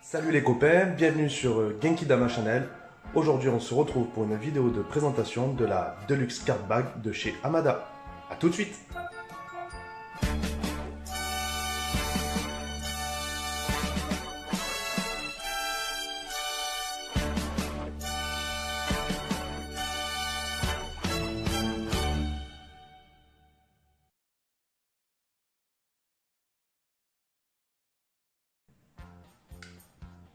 Salut les copains, bienvenue sur Genki Dama Channel. Aujourd'hui on se retrouve pour une vidéo de présentation de la Deluxe Card Bag de chez Amada. A tout de suite.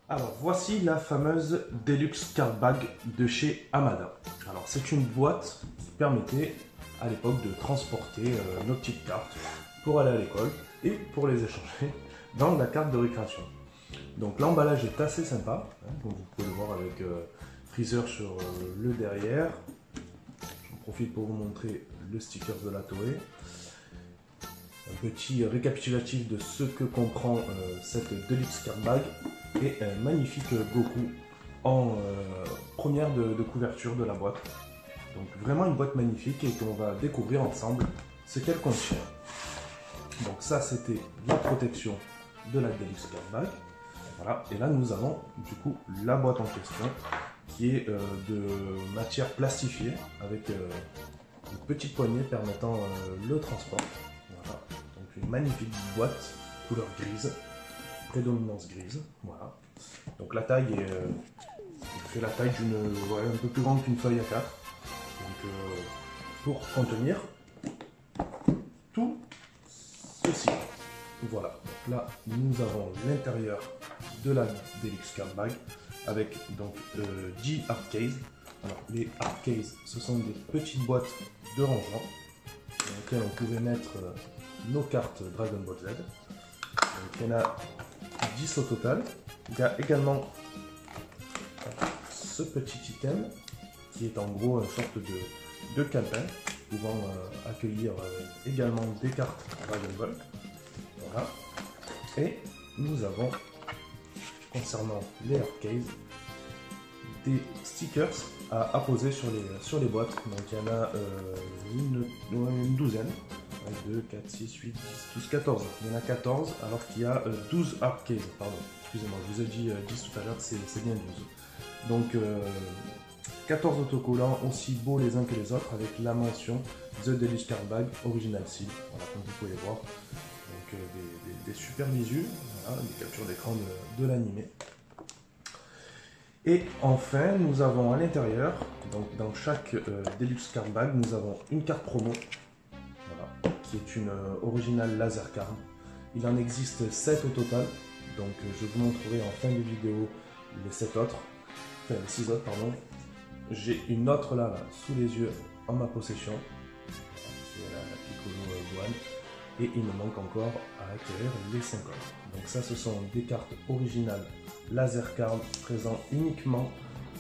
Alors voici la fameuse Deluxe Card Bag de chez Amada. Alors c'est une boîte qui permettait à l'époque de transporter nos petites cartes pour aller à l'école et pour les échanger dans la carte de récréation. Donc l'emballage est assez sympa, hein, comme vous pouvez le voir avec freezer sur le derrière. J'en profite pour vous montrer le sticker de la Toei. Un petit récapitulatif de ce que comprend cette Deluxe Card Bag et un magnifique Goku en première de couverture de la boîte. Donc vraiment une boîte magnifique et qu'on va découvrir ensemble ce qu'elle contient. Donc ça c'était la protection de la Deluxe Card Bag. Voilà. Et là nous avons du coup la boîte en question qui est de matière plastifiée avec une petite poignée permettant le transport. Voilà. Donc une magnifique boîte couleur grise, prédominance grise, voilà. Donc la taille fait la taille d'une, un peu plus grande qu'une feuille A4. Donc pour contenir tout ceci. Voilà. Donc là nous avons l'intérieur de la Deluxe Card Bag avec donc 10 hard cases. Alors les hard cases, ce sont des petites boîtes de rangement dans lesquelles on pouvait mettre nos cartes Dragon Ball Z. Donc, il y en a 10 au total. Il y a également ce petit item qui est en gros une sorte de calepin pouvant accueillir également des cartes Dragon Ball. Voilà. Et nous avons, concernant les hard cases, des stickers à apposer sur les boîtes. Donc il y en a une douzaine. 2, 4, 6, 8, 10, 12, 14. Il y en a 14 alors qu'il y a 12 hard cases. Pardon, excusez-moi, je vous ai dit 10 tout à l'heure, c'est bien 12. Donc 14 autocollants aussi beaux les uns que les autres avec la mention The Deluxe Card Bag Original Seal. Voilà, comme vous pouvez voir. Donc des super visuels, voilà, des captures d'écran de l'animé. Et enfin, nous avons à l'intérieur, donc dans chaque Deluxe Card Bag, nous avons une carte promo. Voilà, qui est une originale laser card. Il en existe 7 au total, donc je vous montrerai en fin de vidéo les 7 autres, enfin les 6 autres pardon. J'ai une autre là sous les yeux en ma possession, c'est la Piccolo Gohan, et il me manque encore à acquérir les 5 autres. Donc ça ce sont des cartes originales laser card présentes uniquement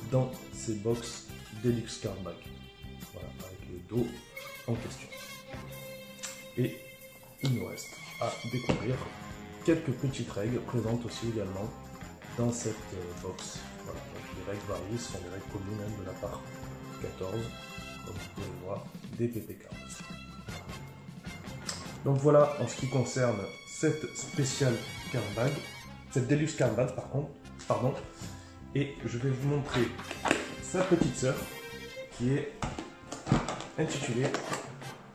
dans ces box Deluxe Card Bag. Voilà, avec le dos en question. Et il nous reste à découvrir quelques petites règles présentes aussi également dans cette box. Voilà, donc les règles varient, ce sont des règles communes hein, de la part 14, comme vous pouvez le voir, des PP cards. Donc voilà en ce qui concerne cette spéciale card bag, cette Deluxe Card Bag pardon, et je vais vous montrer sa petite sœur qui est intitulée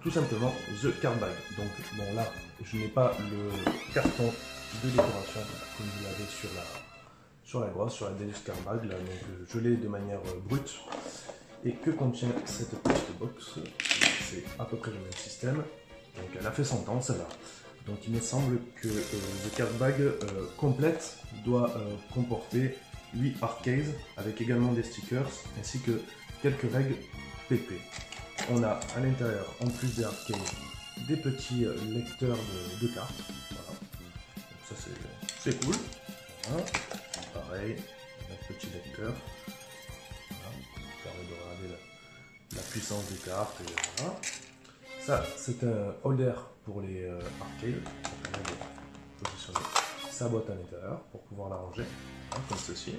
tout simplement The Card Bag. Donc bon là je n'ai pas le carton de décoration comme vous l'avez sur la grosse, sur la Deluxe Card Bag là, donc je l'ai de manière brute. Et que contient cette petite box? C'est à peu près le même système. Donc elle a fait 100 ans celle-là. Donc il me semble que The Card Bag complète doit comporter 8 hard cases avec également des stickers ainsi que quelques règles PP. On a à l'intérieur, en plus des hard cases, des petits lecteurs de cartes. Voilà. Donc ça c'est cool. Voilà. Pareil, un petit lecteur. Voilà. Ça permet de regarder la puissance des cartes. Et voilà. Ça c'est un holder pour les hard cases. Ça permet de positionner sa boîte à l'intérieur pour pouvoir la ranger, hein, comme ceci.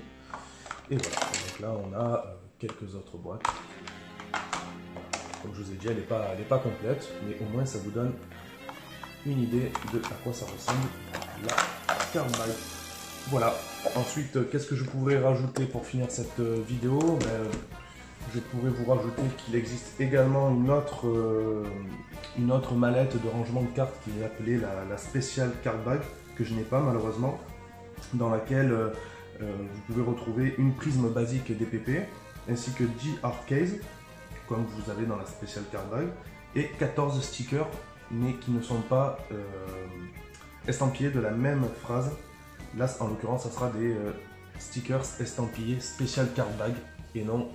Et voilà. Donc là on a quelques autres boîtes. Comme je vous ai dit, elle n'est pas complète, mais au moins ça vous donne une idée de à quoi ça ressemble la Card Bag Voilà. Ensuite, qu'est-ce que je pourrais rajouter pour finir cette vidéo? Je pourrais vous rajouter qu'il existe également une autre mallette de rangement de cartes qui est appelée la Special Card Bag, que je n'ai pas malheureusement, dans laquelle vous pouvez retrouver une prisme basique DPP, ainsi que 10 hard case, comme vous avez dans la Special Card Bag, et 14 stickers, mais qui ne sont pas estampillés de la même phrase. Là, en l'occurrence, ça sera des stickers estampillés Special Card Bag, et non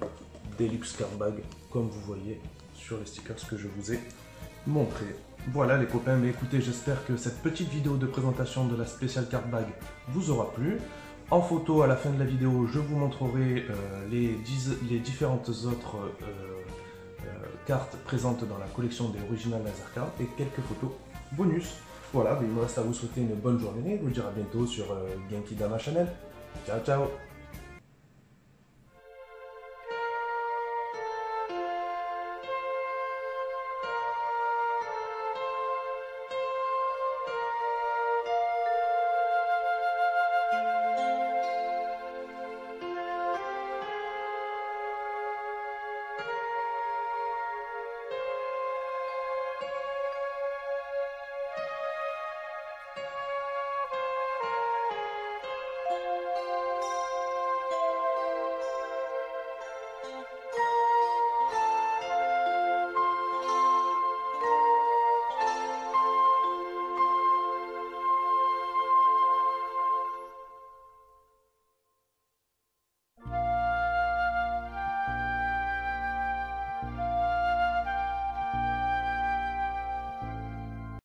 Deluxe Card Bag, comme vous voyez sur les stickers que je vous ai montrés. Voilà les copains, mais écoutez, j'espère que cette petite vidéo de présentation de la Special Card Bag vous aura plu. En photo, à la fin de la vidéo, je vous montrerai les différentes autres cartes présentes dans la collection des Original Laser Card et quelques photos bonus. Voilà, il me reste à vous souhaiter une bonne journée, vous dire à bientôt sur Genki Dama Channel. Ciao ciao.